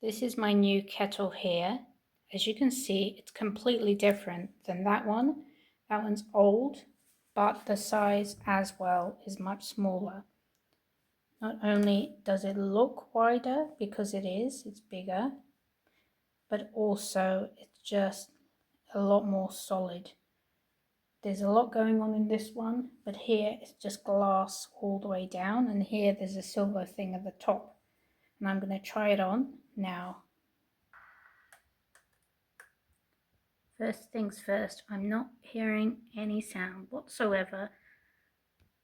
This is my new kettle here. As you can see, it's completely different than that one. That one's old, but the size as well is much smaller. Not only does it look wider because it's bigger, but also it's just a lot more solid. There's a lot going on in this one, but here it's just glass all the way down, and here there's a silver thing at the top. And I'm going to try it on now. First things first, I'm not hearing any sound whatsoever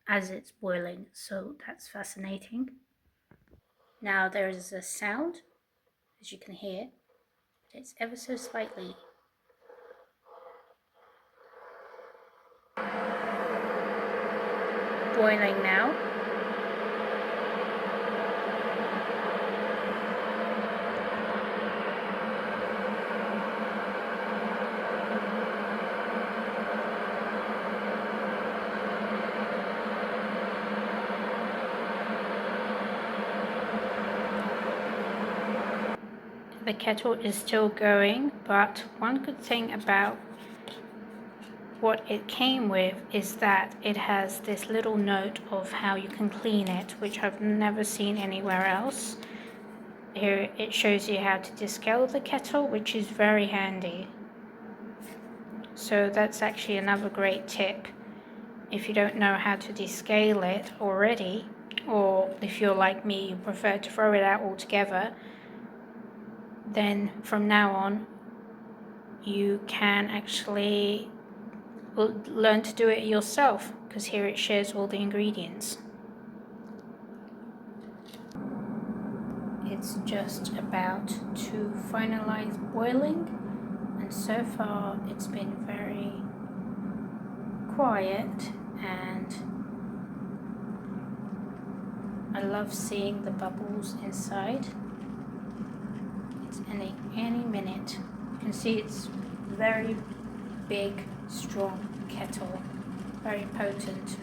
as it's boiling, so that's fascinating. Now there is a sound, as you can hear, but it's ever so slightly. Boiling now. The kettle is still going, but one good thing about what it came with is that it has this little note of how you can clean it, which I've never seen anywhere else. Here it shows you how to descale the kettle, which is very handy. So that's actually another great tip. If you don't know how to descale it already, or if you're like me, you prefer to throw it out altogether, then from now on you can actually learn to do it yourself, because here it shares all the ingredients. It's just about to finalize boiling, and so far it's been very quiet, and I love seeing the bubbles inside. It's any minute. You can see it's very big, strong kettle, very potent.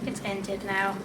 It's ended now.